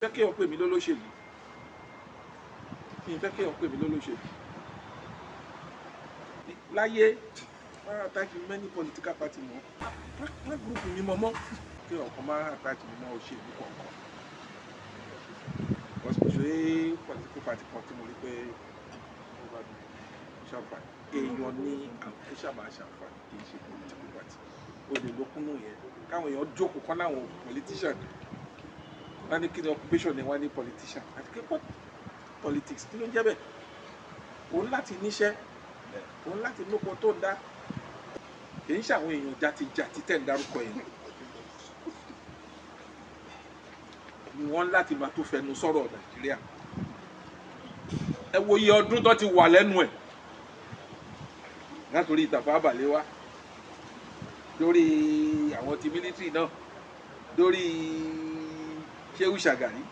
fẹ́ kí wọ́n pè mí lólóṣèlú mi fẹ́ kí wọ́n pè mí lólóṣèlú láyé máa àtàkì many political party mọ́ má gúrùpù mi mọ́ kí ọ̀kan máa àtàkì mi mọ́ òṣèlú kọ̀ọ̀kan because kò ṣe political party kan tí mo rí pé ó bá dùn ṣàǹfààní èèyàn ní àwọn sábà ṣàǹfààní kì í ṣe political party ó lè lókùnú yẹn káwọn èèyàn jókòó kan láwọn politician wọ́n ní kí ni occupation ni wọ́n ní politician àti kí what politics kí ló ń jẹ́ bẹ́ẹ̀ òun láti níṣẹ́ òun láti lóko tó ń dá kì í ṣe àwọn èèyàn jàtijàti tẹ̀ ń dárúkọ yẹn wọ́n láti máa tó fẹnu sọ̀rọ̀ Nàìjíríà ẹ wo iye ọdún tó ti wà lẹ́nu ẹ̀ látòrí Tafawa Balewa lórí àwọn ti mílítírì náà lórí Shehu Shagari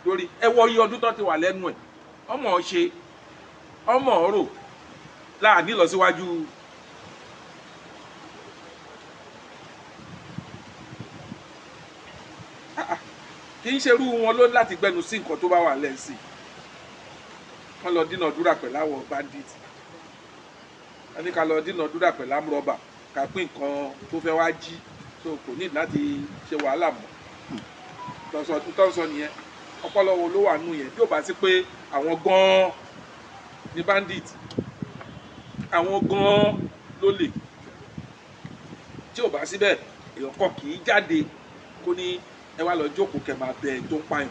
lórí ẹ wo iye ọdún tó ti wà lẹ́nu ẹ̀ ọmọ ṣe ọmọ ọ̀rọ̀ láàní lọ síwájú kì í ṣerú wọn ló láti gbẹnu sí nǹkan tó bá wà lẹ́sìn wọ́n lọ dínàdúrà pẹ̀lú àwọn bandit wọ́n ní ká lọ dínàdúrà pẹ̀lú amúrọ̀bà ká pín nǹkan tó fẹ́ wá jí so kò ní láti ṣe wàhálà mọ́ tọ́sọ nìyẹn ọpọlọ wo ló wà nù yẹn bí ó bá sí pé àwọn gan-an ní bandit àwọn gan-an ló lè tí ò bá síbẹ̀ èèyàn kan kì í jáde kó ní ẹ wá lọ jókòó kẹ máa bẹ ẹ tó ń pààyàn.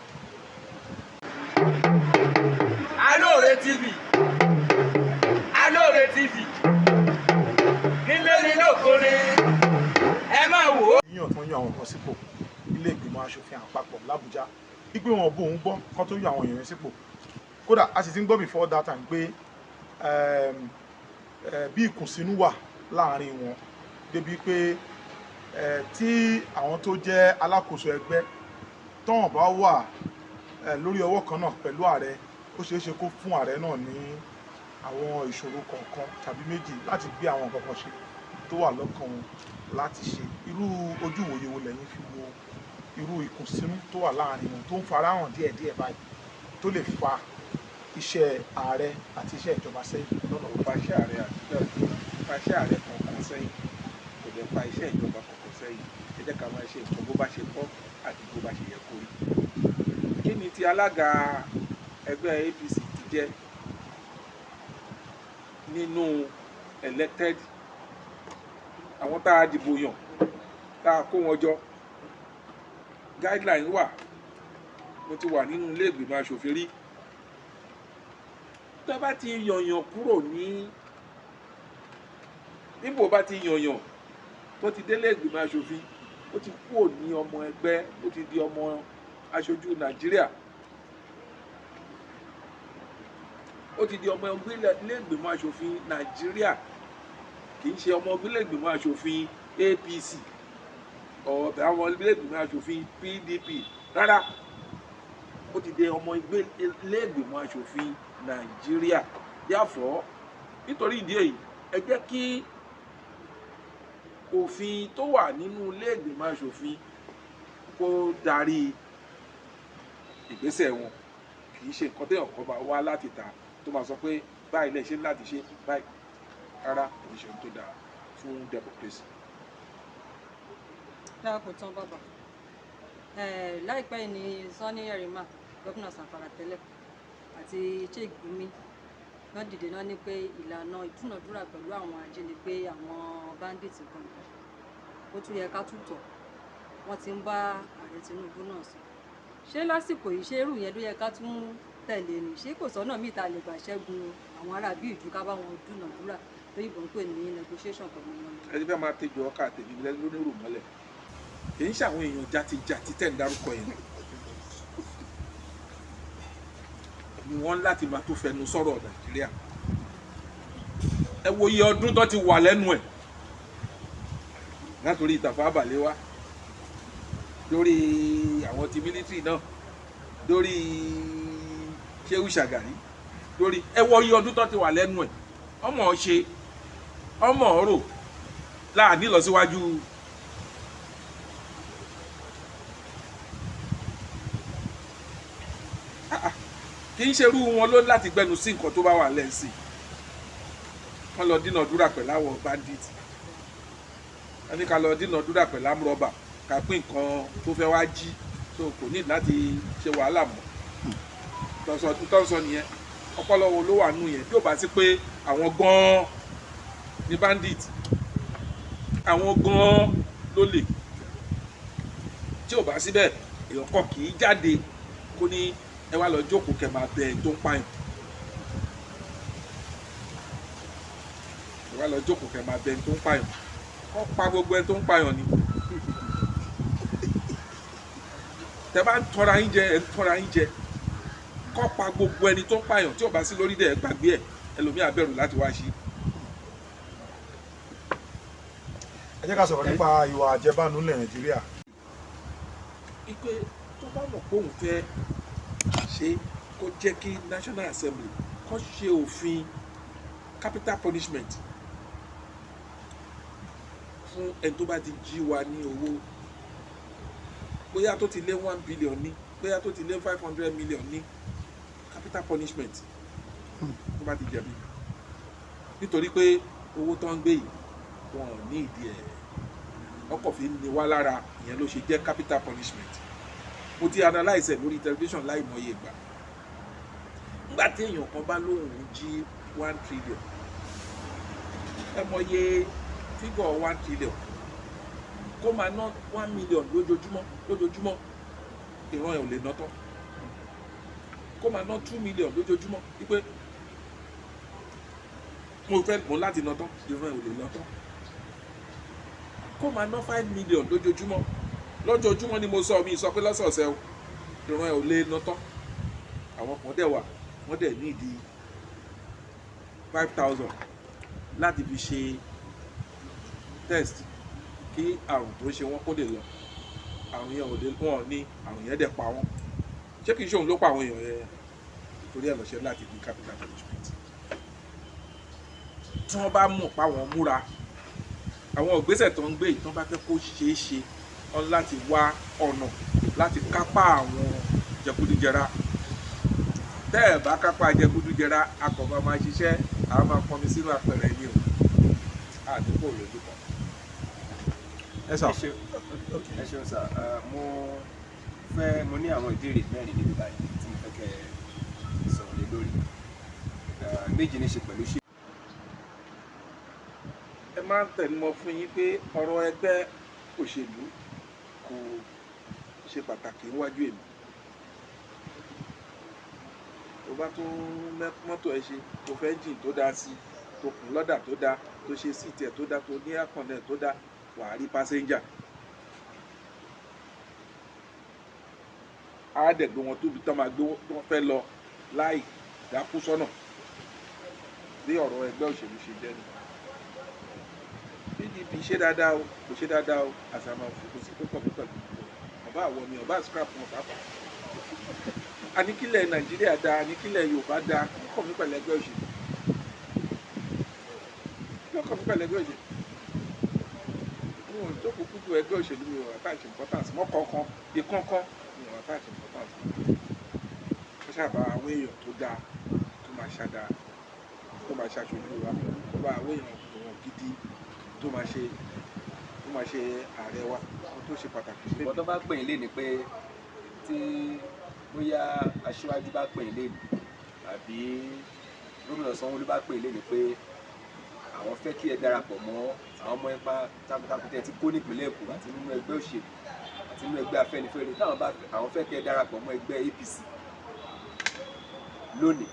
Alore TV Alore TV nílé nílé òkúre ẹ máa wò ó. yíyan tó ń yan àwọn kan sípò ilé ìgbìmọ̀ aṣòfin àpapọ̀ l'Àbújá wípé wọn bò ń gbọ́ kan tó yan àwọn èèyàn sípò kódà a sì ti ń gbọ́ before that time pé bí ìkùnsínú wà láàrin wọn débi pé tí àwọn tó jẹ́ alákòóso ẹgbẹ́ tọ́wọ̀n bá wà lórí ọwọ́ kan náà pẹ̀lú ààrẹ ó ṣeé ṣe kó fún ààrẹ náà ní àwọn ìṣòro kọ̀ọ̀kan tàbí méjì láti gbé àwọn nǹkan kan ṣe tó wà lọ́kàn wọn láti ṣe irú ojú ìwòye wo lẹ́yìn fi wo irú ìkùnsínú tó wà láàrin wọn tó ń farahàn díẹ̀díẹ̀ báyìí tó lè fa iṣẹ́ ààrẹ àti iṣẹ́ ìjọba sẹ́yìn lọ́nà kò fa iṣẹ́ ààrẹ kankan sẹ́yìn kò dẹ̀ fa iṣẹ́ ìjọba kankan sẹ́yìn ẹ jẹ́ ká máa ṣe nǹkan bó bá ṣe tọ́ àti bó bá ṣe yẹ kó rí. kí ni ti alága ẹgbẹ́ APC ti jẹ́ nínú elected àwọn tá a dìbò yàn tá a kó wọn jọ guideline wà mo ti wà nínú ilé ìgbìmọ̀ aṣòfin rí tó bá ti yànyàn kúrò ní níbo bá ti yànyàn tó ti délé ìgbìmọ̀ aṣòfin ó ti kúrò ní ọmọ ẹgbẹ́ ó ti di ọmọ aṣojú Nàìjíríà ó ti di ọmọ ilé ìgbìmọ̀ aṣòfin Nàìjíríà kì í ṣe ọmọ ilé ìgbìmọ̀ aṣòfin APC ọ̀bẹ àwọn ilé ìgbìmọ̀ aṣòfin PDP rárá ó ti di ọmọ ilé ìgbìmọ̀ aṣòfin Nàìjíríà therefore nítorí ìdí èyí ẹ jẹ́ kí òfin tó wà nínú ilé ìgbìmọ̀ aṣòfin kó darí ìgbésẹ̀ wọn kì í ṣe nǹkan téèyàn kan máa wá láti ta tó máa sọ pé báyìí lè ṣe láti ṣe báyìí rárá èyí ṣe ohun tó dáa fún democracy. dáàbò tán bàbá láìpẹ́ yìí ni Sani Yerima gómìnà Zamfara tẹ́lẹ̀ àti Sheikh Gumi náà dìde náà ní pé ìlànà ìdúnàdúrà pẹ̀lú àwọn ajínigbé àwọn bandits kan ó tún yẹ ká tútọ̀ wọ́n ti ń bá ààrẹ Tinubu náà sọ ṣé lásìkò yìí ṣé irú yẹn ló yẹ ká tún tẹ̀lé ni ṣé kò sọ́nà míì tá a lè gbà ṣẹ́gun àwọn ará bí ìjú ká bá wọn dúnàdúrà tó yìnbọn ń pè ní negotiation pẹ̀lú wọn. ẹni fẹ́ máa tẹjọ ọkà tèmi lónírò mọ́lẹ̀ kì í ṣe àwọn èèyàn jàtijàti tẹ̀ ń dárúkọ yẹn ni wọ́n láti máa tó fẹnu sọ̀rọ̀ Nàìjíríà ẹ wo iye ọdún tó ti wà lẹ́nu ẹ̀ látòrí Tafawa Balewa lórí àwọn ti mílítírì náà lórí Shehu Shagari lórí ẹ wo iye ọdún tó ti wà lẹ́nu ẹ̀ ọmọ ṣe ọmọ ọ̀rọ̀ láàní lọ síwájú kì í ṣerú wọn ló láti gbẹnu sí nǹkan tó bá wà lẹ́sìn wọ́n lọ dínàdúrà pẹ̀lú àwọn bandit wọ́n ní ká lọ dínàdúrà pẹ̀lú amúrọ̀bà ká pín nǹkan tó fẹ́ wá jí tó kò ní láti ṣe wàhálà mọ́ tọ́sọ nìyẹn ọpọlọ wo ló wà nù yẹn bí ó bá sí pé àwọn gan-an ní bandit àwọn gan-an ló lè tí ò bá síbẹ̀ èèyàn kan kì í jáde kó ní ẹ wá lọ jókòó kẹ́ máa bẹ ẹni tó ń pààyàn ẹ wá lọ jókòó kẹ́ máa bẹ ẹni tó ń pààyàn kọ́ pa gbogbo ẹni tó ń pààyàn ni tẹ bá ń tọ́ra yín jẹ ẹ ń tọ́ra yín jẹ kọ́ pa gbogbo ẹni tó ń pààyàn tí ò bá sí lórí dẹ̀ ẹ gbàgbé ẹ ẹlòmíà bẹ̀rù láti wá sí. ẹ jẹ́ ká sọ̀rọ̀ nípa ìwà àjẹbánu ilẹ̀ Nàìjíríà. ipe tó bá mọ̀ pé òun fẹ́ ṣe kó jẹ́ kí National Assembly kó ṣe òfin capital punishment fún ẹni tó bá ti jí wa ní owó bóyá tó ti lé 1 billion ní bóyá tó ti lé 500 million ní capital punishment tó bá ti jẹ̀bi nítorí pé owó tó ń gbé yìí wọn ò ní ìdí ẹ̀ ọkọ̀ fi ń ni wá lára ìyẹn ló ṣe jẹ́ capital punishment mo ti analyse ẹ̀ lórí television láì mọye ìgbà nígbà tí èèyàn kan bá lóun jí 1 trillion ẹ mọye figure 1 trillion kó máa ná 1 million lójoojúmọ́ ìran ẹ̀ ò lè ná tán kó máa ná 2 million lójoojúmọ́ wípé mo fẹ́ mọ̀ láti ná tán ìran ẹ̀ ò lè ná tán kó máa ná 5 million lójoojúmọ́ ni mo sọ mi sọ pé lọ́sọ̀ọ̀sẹ̀ o ìran ẹ̀ ò lè ná tán àwọn kan dẹ̀ wà wọ́n dẹ̀ ní ìdí 5,000 láti fi ṣe test kí àrùn tó ṣe wọ́n kó lè lọ àrùn yẹn ò lè wọ́n ní àrùn yẹn dẹ̀ pa wọ́n ṣé kìí ṣe òun ló pa àwọn èèyàn yẹn torí ẹ̀ lọ́ṣẹ́ láti di capital punishment tí wọ́n bá mọ̀ pa wọ́n múra àwọn ìgbésẹ̀ tó ń gbé yìí tó bá fẹ́ kó ṣeé ṣe wọ́n láti wá ọ̀nà láti kápá àwọn jẹgúdújẹrá tẹ́ ẹ̀ bá kápá jẹgúdújẹrá akọ̀ọ̀bá máa ṣiṣẹ́ àwọn máa pọnmi sínú apẹ̀rẹ̀ ni o àdúgbò lójú kan. ẹ sà ẹ ṣeun sà mo ní àwọn ìbéèrè mẹ́rin níbi báyìí tí mo fẹ́ kẹ́ ẹ sọ̀rọ̀ lé lórí méjì ní ṣe pẹ̀lú ṣe. ẹ máa ń tẹnumọ́ fún yín pé ọ̀rọ̀ ẹgbẹ́ òṣèlú kò ṣe pàtàkì níwájú èmi tó bá tún mọ́tò ẹ ṣe tó fẹ́ jìn tó dáa sí tó kùn lọ́dà tó dáa tó ṣe síìtì ẹ̀ tó dáa tó ní àkànnẹ̀ tó dáa wàá rí pásẹ́njà á dẹ̀ gbé wọn tóbi tán máa gbé wọn fẹ́ lọ láì dákú sọ́nà bí ọ̀rọ̀ ẹgbẹ́ òṣèlú ṣe jẹ́ ni PDP ṣe dáadáa o kò ṣe dáadáa o àṣàmà kò sí pípọ̀ pípọ̀ ọba àwọn mi ọba scrap wọn pàápàá àníkílẹ̀ Nàìjíríà dáa àníkílẹ̀ Yorùbá dáa kọ̀ mí pẹ̀lú ẹgbẹ́ òṣèlú kọ̀ mí pẹ̀lú ẹgbẹ́ òṣèlú mi ò tó kúkú ẹgbẹ́ òṣèlú mi ò attach importance mọ́ kọ̀ọ̀kan ìkọ̀ọ̀kan mi ò attach importance ó ṣàbà àwọn èèyàn tó dáa tó máa ṣàdá tó máa ṣàṣojú wa tó bá àwọn èèyàn tó wọn gidi tó máa ṣe ààrẹ wa tó ṣe pàtàkì. ìbọn tó bá pè é lé ni pé tí bóyá aṣíwájú bá pè é lé ni àbí gómìnà Sanwó-Olú bá pè é lé ni pé àwọn fẹ́ kí ẹ darapọ̀ mọ́ àwọn ọmọ ipa takuntakun tẹ́ ti kó nípìnlẹ̀ Èkó àti nínú ẹgbẹ́ òṣèlú àti nínú ẹgbẹ́ Afẹ́nifẹ́re táwọn bá àwọn fẹ́ kí ẹ darapọ̀ mọ́ ẹgbẹ́ APC lónìí.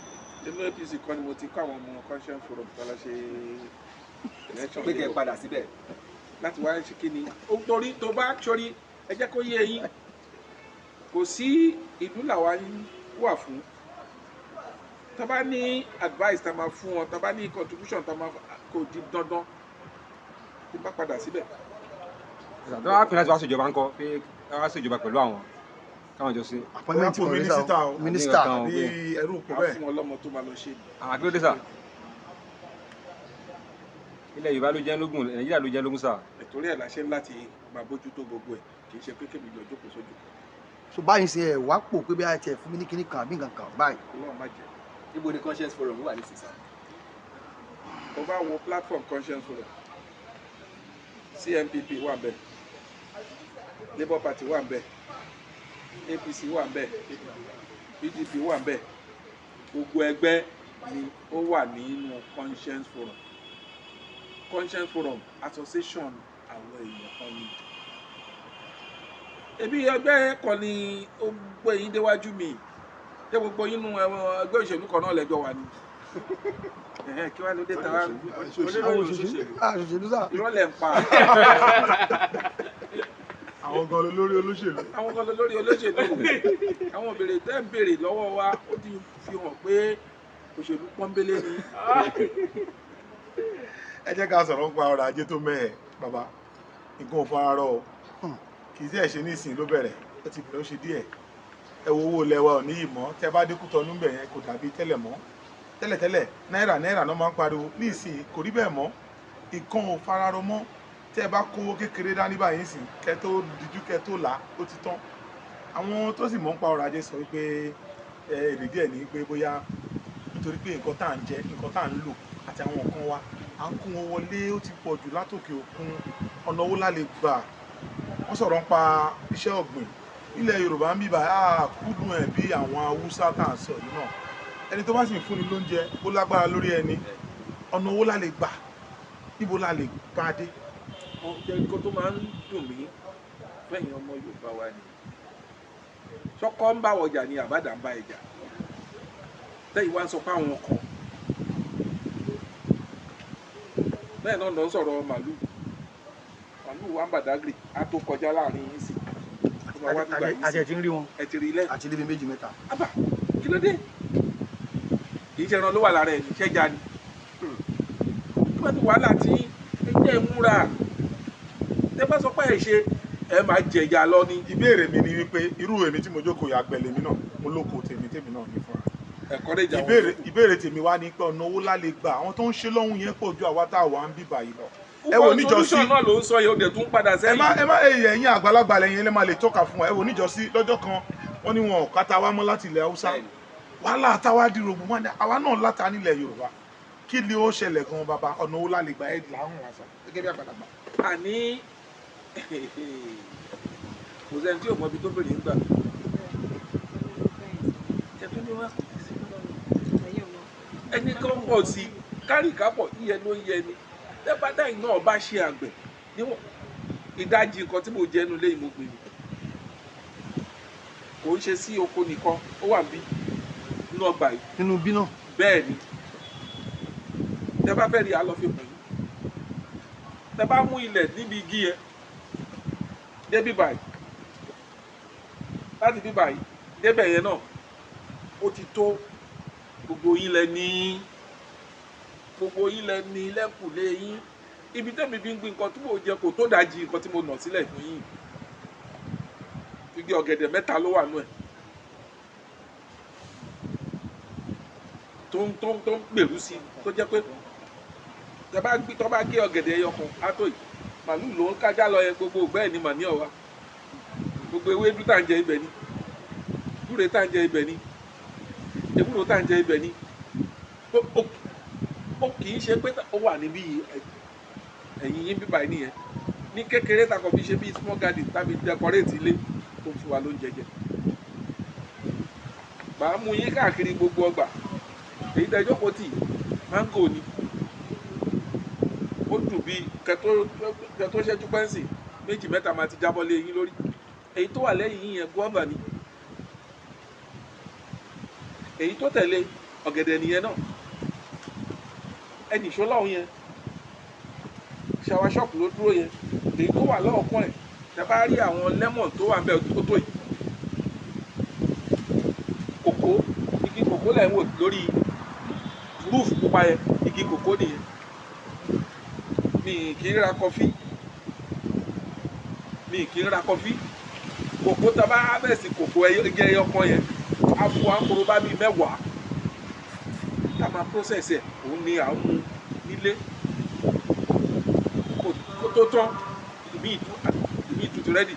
nínú APC kọ́ ni mo ti kọ́ àwọn ọmọ conscience forum tó lọ ṣe election. pé kẹ́ ẹ padà síbẹ̀. láti wá ṣe kí ni torí tó bá sórí ẹ jẹ́ kó yé yín kò sí ìlú làwa wà fún tó bá ní advice tá máa fún wọn tó bá ní contribution tá máa kò di dandan tí bá padà síbẹ̀. tó bá pè láti wá ṣèjọba ńkọ́ pé wá ṣèjọba pẹ̀lú àwọn káwọn jọ sí. appointment mínísítà bí ẹrú òkú bẹ́ẹ̀. a fún wọn lọ́mọ tó máa lọ ṣe. àkílódé sà ilẹ̀ Yorùbá ló jẹ́ lógún Nàìjíríà ló jẹ́ lógún sà. nítorí ẹ̀ la ṣe ń láti máa bójútó gbogbo ẹ̀ kì í ṣe pé kébì lọ jókòó sójú kan. so báyìí ṣe ẹ̀ wá pò pé bí a tiẹ̀ fún mi ní kinní kan àbí nǹkan kan báyìí. Ọlọ́run má jẹ́. níbo ni conscience forum wà ní sísá. Tó bá wo platform conscience forum CNPP wà bẹ́ẹ̀, Labour Party wà bẹ́ẹ̀, APC wà bẹ́ẹ̀, PDP wà bẹ́ẹ̀, gbogbo ẹgbẹ́ ni ó wà nínú conscience forum. Conscience forum association àwọn èèyàn kan ni. Ebi ẹgbẹ́ kan ni ó gbé yín déwájú mi, ṣé gbogbo yín nú ẹgbẹ́ òṣèlú kan náà lẹ́jọ́ wà ní. Kí wàá ló dé tàwa òṣèlú sá. ìrọ̀lẹ́ ń pa. àwọn gan lórí olóṣèlú. Àwọn kan lórí olóṣèlú. Àwọn òbèrè tẹ́ ń béèrè lọ́wọ́ wa ó ti fi hàn pé òṣèlú pọ́nbélé ni. ẹ jẹ́ ká sọ̀rọ̀ nípa ọrọ̀ ajé tó mẹ́hẹ̀ bàbá nǹkan ò fara rọ o kì í sí ẹ̀ ṣe ní ìsìn ló bẹ̀rẹ̀ ó ti bẹ̀rẹ̀ ó ṣe díẹ̀ ẹ wo owó lẹ́wà ò ní ìmọ̀ tẹ́ bá dé Kútọ̀nù bẹ̀ yẹn kò dàbí tẹ́lẹ̀ mọ́ tẹ́lẹ̀tẹ́lẹ̀ náírà náà máa ń pariwo ní ìsìn kò rí bẹ́ẹ̀ mọ́ nǹkan ò fara rọ mọ́ tẹ́ bá kówó kékeré dání báyìí sìn kẹ́ tó dijú kẹ́ tó là ó ti tán àwọn tó sì mọ̀ ń pa ọrọ̀ ajé sọ wípé èrè díẹ̀ ní pé bóyá nítorí pé nǹkan tá à ń jẹ nǹkan tá à ń lò àti àwọn nǹkan wa à ń kó wọn wọlé ó ti pọ̀ jù látòkè òkun ọ̀nà owó lálẹ́ gbà wọ́n sọ̀rọ̀ ń pa iṣẹ́ ọ̀gbìn ilẹ̀ Yorùbá ń bíbá kúndùn ẹ̀ bí àwọn Haúsá tá à ń sọ yìí náà ẹni tó bá sì ń fúnni lóúnjẹ ó lágbára lórí ẹni ọ̀nà owó lálẹ́ gbà níbo lálẹ́ bá dé. Nǹkan tó máa ń dùn mí fẹ̀yìn ọmọ Yorùbá wa ni ṣọkọ ń bá ọjà ni àbádà ń bá ẹjà tẹ́yìn wá ń sọ pé àwọn kan bẹ́ẹ̀ náà lọ sọ̀rọ̀ màlúù wa ń Badagry á tó kọjá láàrin yín sí àti ẹ̀ ti ń rí wọn ẹ ti rí ilẹ̀ àti lébi méjì mẹ́ta. ábà kí ló dé kì í ṣe ẹran ló wà lára ẹ̀ ní ṣẹ́jà ni nígbà tí wàhálà tí ẹgbẹ́ múra tẹ bá sọ pé ẹ ṣe ẹ máa jẹ̀yà lọ ni. ìbéèrè mi ni wípé irú èmi tí mo jókòó yà àgbẹ̀ lèmi náà mo lóko tèmi náà ní fúnra. ẹ̀kọ́ lè jà wọ́n. ìbéèrè tèmi wá ní pé ọ̀nà owó lálẹ́ gbà àwọn tó ń ṣe lọ́hùn yẹn pọ̀ ju àwa tá a wà ń bíbà yìí lọ. ẹ wò níjọ́sí solution náà ló ń sọ yìí ó dẹ̀ tún padà sẹ́yìn. ẹ má ẹ̀yin àgbàlagbà lẹ́yìn ẹ má lè tọ́ka fún wa ẹ wò níjọ́sí lọ́jọ́ kan wọ́n ní wọn ò kátà wá mọ́ láti ilẹ̀ Haúsá wàhálà àtàwá di rògbò wọn àwa náà láta nílẹ̀ Yorùbá kí ni ó ṣẹlẹ̀ gan bàbá ọ̀nà owó lálẹ́ gbà ẹ̀ làwọn wà sọ gẹ́gẹ́ bí àgbàlagbà. àní kò sẹ́ni tí ò mọ ibi tó bèrè ń gbà ẹni kan pọ̀ sí kárìkápọ̀ yíyẹ ló yẹ ni lẹ́bàdà yìí náà bá ṣe àgbẹ̀ níwọ̀n ìdajì nǹkan tí mo jẹ́ nu léyìn mo gbé ni kò ń ṣe sí oko nìkan ó wà bí inú ọgbà yìí. nínú bí náà. bẹ́ẹ̀ ni tẹ bá fẹ́ rí alọ́ fi pè é tẹ bá mú ilẹ̀ níbi igi yẹn débí báyìí láti bí báyìí débẹ̀ yẹn náà ó ti tó gbogbo yín lẹ ní lẹ́kùnlé yín ibi tẹ́mi fi ń gbin nǹkan tí mo jẹ kò tó dájí nǹkan tí mo nà sílẹ̀ fún yín igi ọ̀gẹ̀dẹ̀ 3 ló wà nú ẹ̀ tó ń gbèrú sí tó jẹ́ pé tó bá gé ọ̀gẹ̀dẹ̀ ẹyọ kan á tó yìí màlúù ló ń kájá lọ yẹn gbogbo ògbẹ́ ẹ̀ ní màní ọ̀wá gbogbo ewédú tá à ń jẹ ibẹ̀ ni gúre tá à ń jẹ ibẹ̀ ni ewúro tá à ń jẹ ibẹ̀ ni ó kì í ṣe pé ó wà níbí ẹ̀yìn yín bíbá nìyẹn ní kékeré tá a kàn fi ṣe bí small garden tàbí decorate ilé tó fi wà lóúnjẹ jẹ màá mú yín káàkiri gbogbo ọgbà èyí tẹ́ jókòó tì máńgò ni ó dùn bí kẹtó ṣẹ́jú pẹ́ǹsì 2 mẹ́ta máa ti jábọ́ lé yín lórí èyí tó wà lẹ́yìn yín yẹn guava ni èyí tó tẹ̀lé ọ̀gẹ̀dẹ̀ nìyẹn náà ẹnì ìṣọ́láhùn yẹn ṣàwá ṣọ́ọ̀pù ló dúró yẹn èyí tó wà lọ́ọ̀kan ẹ̀ tẹ́ bá rí àwọn lemon tó wà ń bẹ̀ tó tó yìí kòkó igi kòkó lẹ̀ ń wò lórí roof pupa yẹn igi kòkó nìyẹn mi kì í ra kọfí kòkó tá a bá harvest kòkó ẹyẹ ẹyọkan yẹn á fún akoro bá bíi 10 ká máa process ẹ̀ òun ni à ń mu nílé kó tó tán ìmí ìtútù rẹ́dì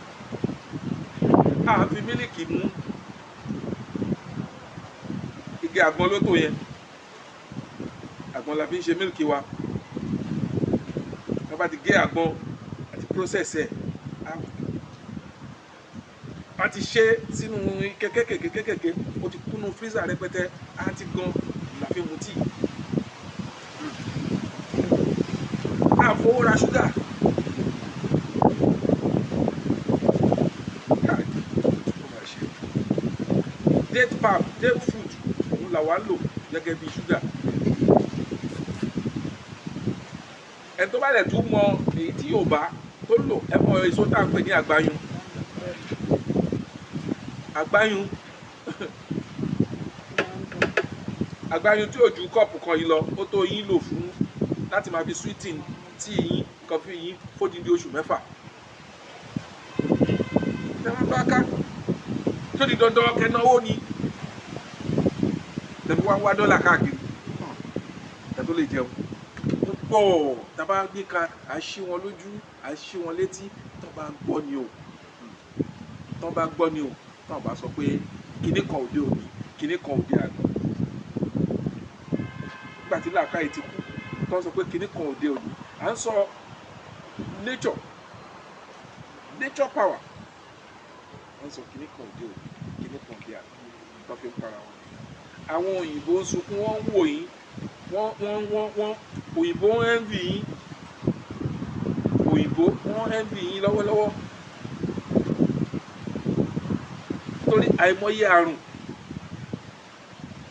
a fi mílìkì mú igi àgbọn ló tó yẹn àgbọn la fi ń ṣe mílìkì wa tá bá ti gé àgbọn àti process ẹ̀ a ti ṣe sínú kékèké ó ti kúnnú freezer rẹpẹtẹ a ti gan la fi mu tíì a fowó ra ṣúgà date pap date food òun làwa ń lò gẹ́gẹ́ bí ṣúgà ẹni tó bá lẹ̀ tún mọ èyí tí yóò bá tó lò ẹ mọ èso tá à ń pè ní àgbáyún àgbáyún tí ò ju kọ́ọ̀pù kan yìí lọ ó tó yín lò fún láti máa fi sweeten tí yín kọfí yín fódìdí oṣù mẹ́fà ẹ máa bá ká tó di dandan kẹnáwó ni tẹ̀bí wá dọ́là káàkiri ẹ tó lè jẹun ó pọ̀ tábà gbé ka à ṣí wọn lójú à ṣí wọn létí tó bá gbọ́ ni o tó bá gbọ́ ni o tó bá sọ pé kinní kan òde òní kinní kan òde àná nígbà tí làákàyè ti kú tó ń sọ pé kinní kan òde òní à ń sọ nature power wọ́n sọ kinní kan òde òní kinní kan òde àná tó fi ń para wọn àwọn òyìnbó ń sunkún wọ́n ń wò yín wọ́n òyìnbó ń envy yín òyìnbó wọ́n envy yín lọ́wọ́lọ́wọ́ torí àìmọye àrùn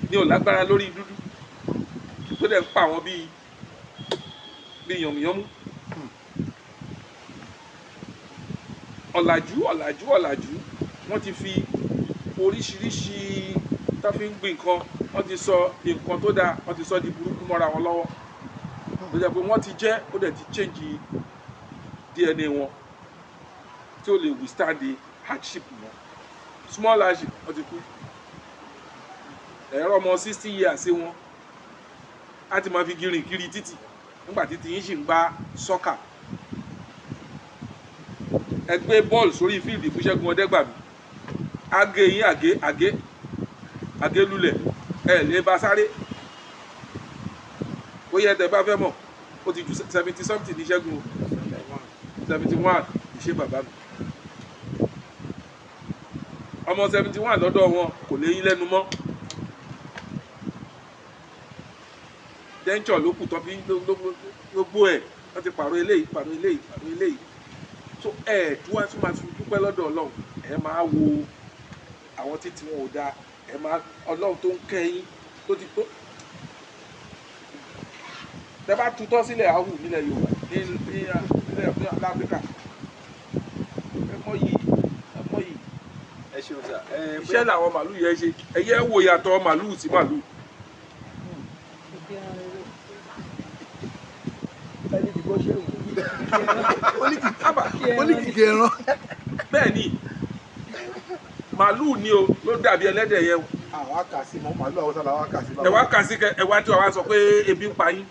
ni ò lágbára lórí dúdú tó dẹ̀ ń pa àwọn bíi yànmùyánmú ọ̀làjú wọ́n ti fi oríṣiríṣi tó fi ń gbin nǹkan wọ́n ti sọ nǹkan tó dáa wọ́n ti sọ di burúkú mọ́ra wọn lọ́wọ́ tó jẹ́ pé wọ́n ti jẹ́ ó dẹ̀ ti change DNA wọn tí ó lè withstand the hardship wọn small hardship wọ́n ti kú ẹ̀rọ ọmọ 60 years sí wọn á ti máa fi girin kiri títì nígbà títí yín sì ń gbá sọ́kà ẹ gbé bọ́ọ̀lù sórí fíìlì fún Ṣẹ́gun Ọdẹ́gbàmí àgé yín àgé lulẹ̀ ẹ lè bá sáré ó yẹ tẹ bá fẹ́ mọ̀ ó ti ju 70 something ní Ṣẹ́gun 71 ìṣe bàbá mi ọmọ 71 lọ́dọ̀ wọn kò lè yín lẹ́nu mọ́ dẹ́ńtsọ̀ ló kù tán fi gbogbo ẹ̀ wọ́n ti pààrọ̀ eléyìí so ẹ̀ tí wọ́n tún máa fi dúpẹ́ lọ́dọ̀ Ọlọ́run ẹ̀ máa wo àwọn títí wọn ò dáa ẹ̀ máa Ọlọ́run tó ń kẹ́yìn tó ti tó tẹ́ bá tutọ́ sílẹ̀ àwù nílẹ̀ Yorùbá nílẹ̀ Áfíríkà ẹ mọ̀ yìí ẹ ṣeun sà iṣẹ́ làwọn màálù yẹn ṣe ẹ̀yẹ́ wò yàtọ̀ màálù sí màálù. oníkìkì ẹran. bẹ́ẹ̀ ni màálù ni o ló dàbí ẹlẹ́dẹ̀ yẹn o. àwa kà sí mọ́ màálù àwọn sálà wa kà sí. ẹ wá kà sí ẹ wá tí wàá sọ pé ebi ń pa yín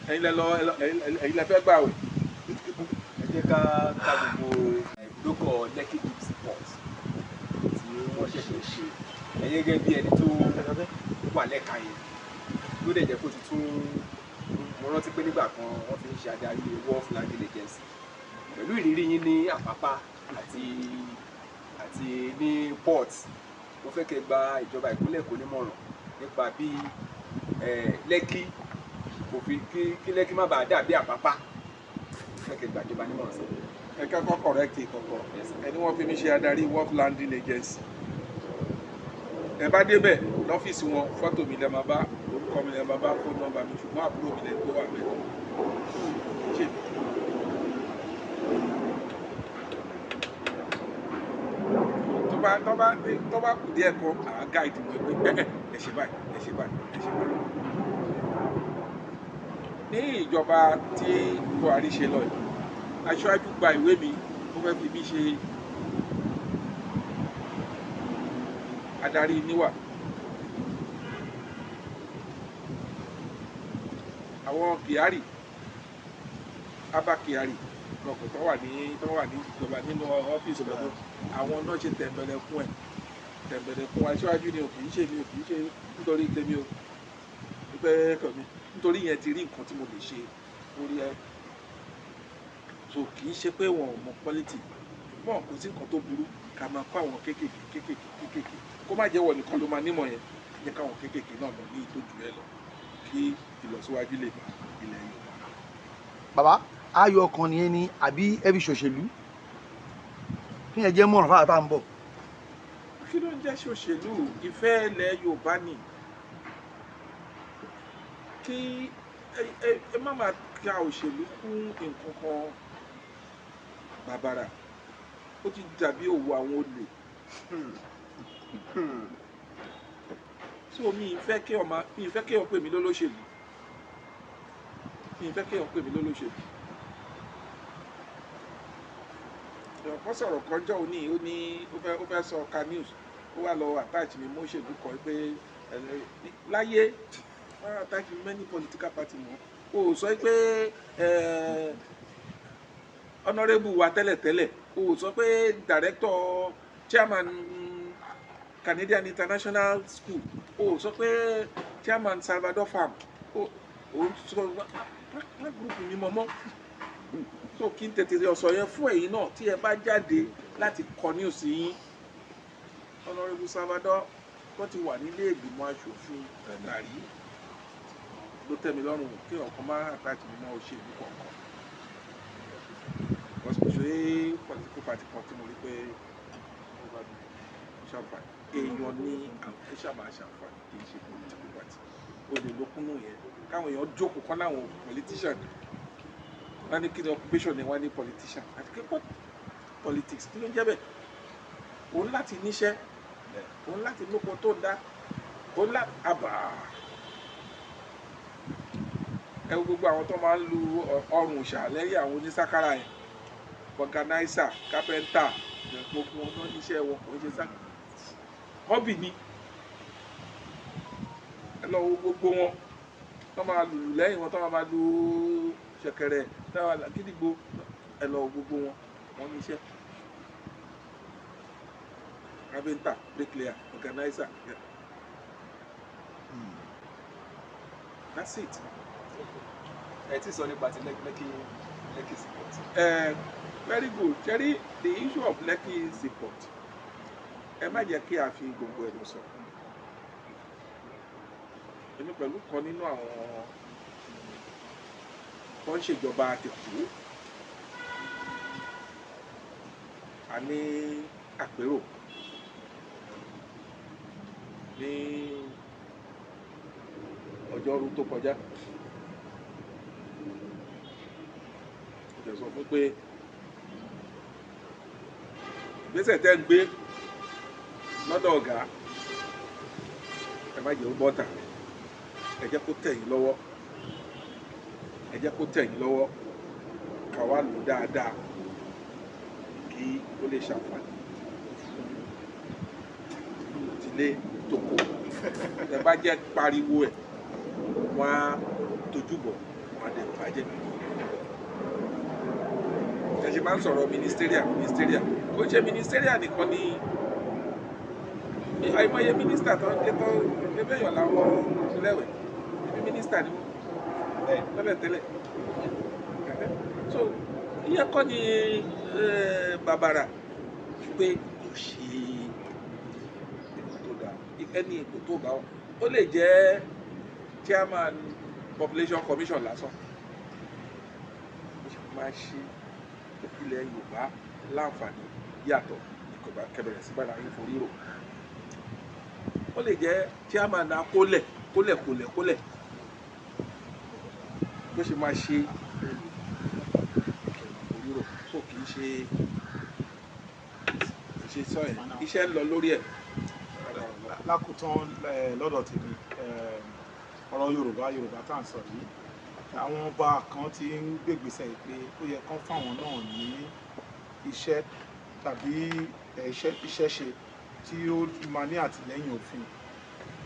ẹ̀yin lẹ fẹ́ gbà o. ẹ jẹ́ ká gbogbo ìdókọ̀ Lekki Deep Sea Port tí wọ́n ṣẹ̀ṣẹ̀ ṣe ẹ̀yin gẹ́gẹ́ bí ẹni tó wà lẹ́ka yẹn ló dẹ̀ jẹ́ kó ti tún mo rántí pé nígbà kan wọ́n fi ń ṣe adarí World Flagging Agency pẹ̀lú ìrírí yín ní Àpápá àti ní port mo fẹ́ kẹ́ gba ìjọba ìpínlẹ̀ Èkó nímọ̀ràn nípa bí Lekki òfin kí Lekki má bàa dàbí Àpápá mo fẹ́ kẹ́ gba ìjọba nímọ̀ràn sí. ẹ kẹ́kọ̀ọ́ correct kọ̀ọ̀kan ẹni wọ́n fi mi ṣe adarí World Flagging Agency ẹ bá débẹ̀ lọ́fíìsì wọn fọ́tò mi lẹ́ máa bá orúkọ mi lẹ́ máa bá fóònù nọ́mbà mi ṣùgbọ́n àbúrò mi lẹ́ tó wà mẹ́tọ́ ṣe tó bá kù díẹ̀ kan àá gáìdì wọn pé ẹ ṣe báyìí. ní ìjọba tí Buhari ṣe lọ yìí aṣáájú gba ìwé mi ó fẹ́ fi mí ṣe adarí níwà àwọn Kyari Abba Kyari kọ̀ọ̀kan tó wà ní ìjọba nínú ọ́fíìsì lọ́dún àwọn náà ṣe tẹ̀m̀bẹ̀lẹ̀ fún aṣáájú ni ò kì í ṣe mi ò kì í ṣe nítorí tèmi o pípẹ́ kàn mí nítorí yẹn ti rí nǹkan tí mo lè ṣe lórí ẹ so kì í ṣe pé wọn ò mọ quality mọ kò sí nǹkan tó burú ká máa kó àwọn kéékèèké kó má jẹ́ wọ nìkan ló máa nímọ̀ yẹn jẹ́ káwọn kéékèèké náà lọ ní ìtọ́jú ẹ lọ kí ìlọsíwájú lè bá ilẹ̀ yìí. bàbá ayọ̀ ọkàn nìyẹn ni àbí ẹbí ṣòṣèlú kí ẹ jẹ́ mọ̀ràn fáwọn tá à ń bọ̀. kí ló ń jẹ́ ṣòṣèlú ìfẹ́ ilẹ̀ Yorùbá ni kí ẹ má máa ka òṣèlú kún nǹkan kan bàbàrà ó ti dàbí òwò àwọn olè so mi ìfẹ́ kéèyàn pè mí lólóṣèlú ọ̀pọ̀ sọ̀rọ̀ kan jọ òní ó fẹ́ sọ ka news ó wà lọ attach mi mọ́ òṣèlú kan pé láyé wọ́n attach many political party mọ́ o sọ pé honourable wa tẹ́lẹ̀tẹ́lẹ̀ o sọ pé director chairman Canadian International School o sọ pé chairman Salvador Farm o sọ wọ́n gúrùpù mi mọ́mọ́ so kí n tètè ọ̀sọ̀ yẹn fún ẹ̀yin náà tí ẹ bá jáde láti kọ news yín honourable Salvador tó ti wà nílé ìgbìmọ̀ aṣòfin gàrí ló tẹ́ mi lọ́rùn kí ọ̀kan máa àtàkì mi mọ́ òṣèlú kọ̀ọ̀kan ṣe political party kan tí mo rí pé ṣàǹfààní èèyàn ní àwọn ṣàmà ṣàǹfààní kì í ṣe political party o lè lókùnú yẹn káwọn èèyàn jókòó kan láwọn politician wọ́n ní kí ni occupation ni wọ́n ní politician àti kí politics kí ló ń jẹ́ bẹ́ẹ̀ òun láti níṣẹ́ òun láti lóko tó dá òun láti àbà ẹ gbogbo àwọn tó máa ń lu ọrùn ṣà lẹ́yìn àwọn onísákárà yẹn organizer carpenter gbogbo wọn náà níṣẹ́ wọn kò ń ṣe sáà hobby ni ẹ lọ wo gbogbo wọn tó máa lùlù lẹ́yìn wọn tó máa lu ṣẹ̀kẹ̀rẹ̀ táwa làgídìgbò ẹ lọ wo gbogbo wọn níṣẹ́ carpenter bricklayer organizer that's it. ẹ ti sọ nípa ti Lekki support. Very good jerry the issue of Lekki support ẹ má jẹ́ kí a fi gbogbo ẹnu sọ èmi pẹ̀lú kan nínú àwọn tó ń ṣèjọba àtẹ̀kù a ní àpérò ní ọjọ́rú tó kọjá sọ fún pé ìgbésẹ̀ tẹ́ ń gbé lọ́dọ̀ ọ̀gá ẹ má jẹ́ ó bọ́ta ẹ jẹ́ kó tẹ̀ yín lọ́wọ́ ká wá lò dáadáa kí ó lè ṣàǹfààní ìdílé tó kù ẹ bá jẹ́ pariwo ẹ̀ wọ́n á tójú bọ̀ wọ́n á dẹ̀ bàjẹ́ ẹ ṣe máa ń sọ̀rọ̀ ministerial kò ṣe ministerial nìkan ni àìmọye mínísítà tó ń ké tó ẹgbẹ́ yọ̀ láwọn lẹ́wẹ̀ ẹbí mínísítà ni wọ́n tẹ́lẹ̀ so ìyẹn kọ́ ni bàbàrà pé kò ṣe ètò tó dáa ẹni ètò tó bá wọn ó lè jẹ́ chairman population commission lásán máa ṣe ilẹ̀ Yorùbá láǹfààní yàtọ̀ ìkọ̀bá kẹbẹ̀rẹ̀ sí bára yín forí rò ó lè jẹ́ chairman náà kólẹ̀ bó ṣe máa ṣe forí rò tó kì í ṣe sọ ẹ̀ iṣẹ́ ń lọ lórí ẹ̀. lákòótán lọ́dọ̀ tèmi ọ̀rọ̀ Yorùbá tá à ń sọ yìí àwọn ọba kan ti ń gbègbèsè pé ó yẹ kán fáwọn náà ní iṣẹ́ tàbí iṣẹ́ ṣe tí ó máa ní àtìlẹ́yìn òfin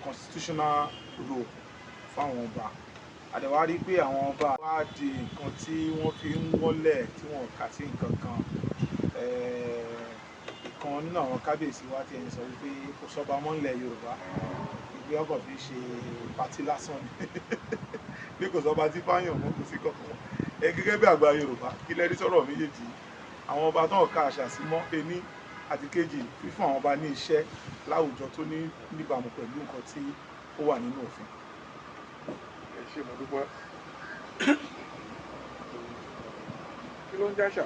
constitutional role fáwọn ọba àdẹ̀wá rí pé àwọn ọba wá di nǹkan tí wọ́n fi ń wọ́lẹ̀ tí wọ́n kà sí nǹkan kan. Ìkan nínú àwọn kábíyèsí wa ti ẹ̀ ń sọ wípé kò sọ́ba mọ́ nílẹ̀ Yorùbá ìgbé ọkọ̀ fi ṣe pátí lásán ni bí kò sọ́ba tí fáyàn mọ́ kò sí kankan mọ́. Gẹ́gẹ́ bí àgbà Yorùbá kí lẹ́rí sọ̀rọ̀ méjèèjì àwọn ọba tó ń ka àṣà sí mọ́ ení àti kejì fífún àwọn ọba ní iṣẹ́ láwùjọ tó ní níbàámu pẹ̀lú nǹkan tí ó wà nínú òfin. Ẹ ṣé mo dúpẹ́. Kí ló ń jáṣà?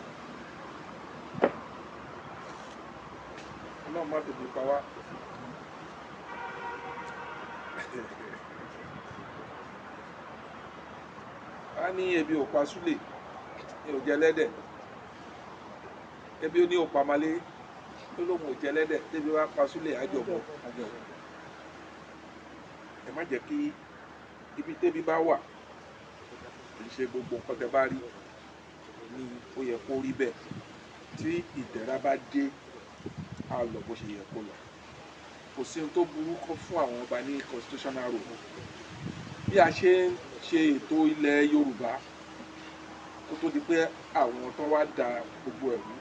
Ọlọ́run má tètè pa wá. A ní ebi ò pa súlè, ní ò jẹ lẹ́dẹ̀. Ebi ó ní ò pa malé, ó lóun ò jẹ lẹ́dẹ̀, débi wá pa súlè àjọ̀bọ̀. Ẹ má jẹ́ kí ibi tébi bá wà, kì í ṣe gbogbo nǹkan tẹ́ bá rí ni ó yẹ kó rí bẹ́ẹ̀. Tí ìdẹ̀ra bá dé, á lọ bó ṣe yẹ kó lọ. Kò sí ohun tó burú kó fún àwọn ọba ní constitutional role. Bí a ṣe ń ṣe ètò ilẹ̀ Yorùbá kó tó di pé àwọn tó wá da gbogbo ẹ̀rú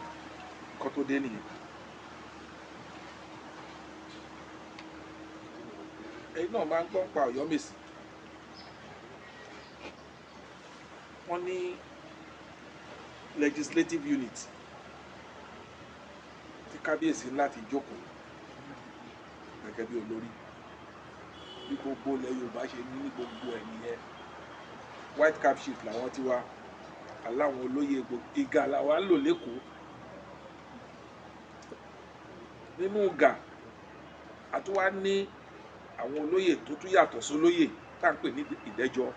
kó tó dé nìyẹn. Ẹ̀yin náà máa ń gbọ́ pa Ọ̀yọ́mèsì. Wọ́n ní legislative unit tí kábíyèsí láti jókòó gẹ́gẹ́ bí olórí bí gbogbo ilẹ̀ Yorùbá ṣe ní gbogbo ẹ̀ nìyẹn. White cap shift làwọn ti wá aláwọn olóyè ìgà làwa ń lò lẹ́kọ̀ọ́. Nínú ìgà a tún wá ní àwọn olóyè tó tún yàtọ̀ sólóyè tá à ń pè ní ìdẹ́jọ́.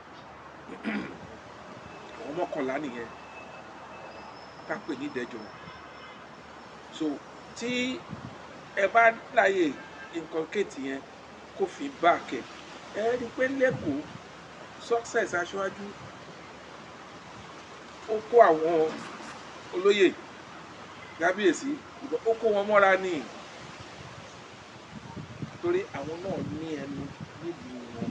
Àwọn mọ́kànlá nìyẹn tá à ń pè ní ìdẹ́jọ́. So tí ẹ bá láyè nǹkan kéètì yẹn kó fi báàkẹ̀ ẹ rí i pé lẹ́kọ̀ọ́ success aṣáájú ó kó àwọn olóyè kábíyèsí ó kó wọn mọ́ra ní torí àwọn náà ní ẹnu nílùú wọn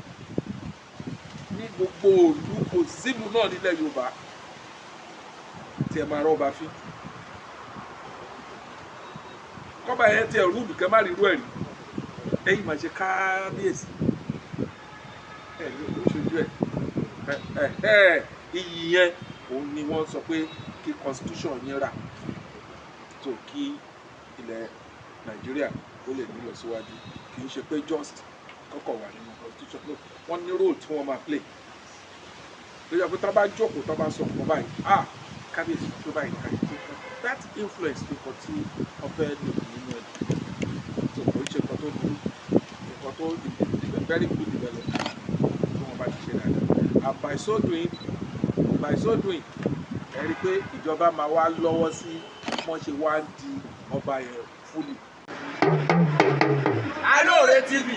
ní gbogbo ìlú kò sílùú náà nílẹ̀ Yorùbá tí ẹ máa rọ́ọ̀bà fín kọ́ba yẹn tiẹ̀ rúùlù kẹ́ má rí irú ẹ̀ rí ẹ̀yin máa ṣe kábíyèsí ẹ̀ ní oṣooṣù ẹ̀ iyì yẹn òun ni wọ́n sọ pé kí constitution yẹn rà tó kí ilẹ̀ Nàìjíríà ó lè ní ìlọsíwájú kì í ṣe pé just kọ́kọ́ wà nínú constitution no wọ́n ní role tí wọ́n máa play lórí ọ̀pẹ tó bá jókòó tó bá sọ fún ọ báyìí kábíyèsí tó báyìí káyìí that influence nǹkan tí wọ́n fẹ́ lò nínú ẹ̀ tó kò ṣe nǹkan tó burú nǹkan tó very good development tí wọ́n bá ti ṣe dáadáa and by so doing ẹ rí i pé ìjọba máa wá lọ́wọ́ sí wọ́n ṣe wá ń di ọba yẹn fúlì. Alore TV.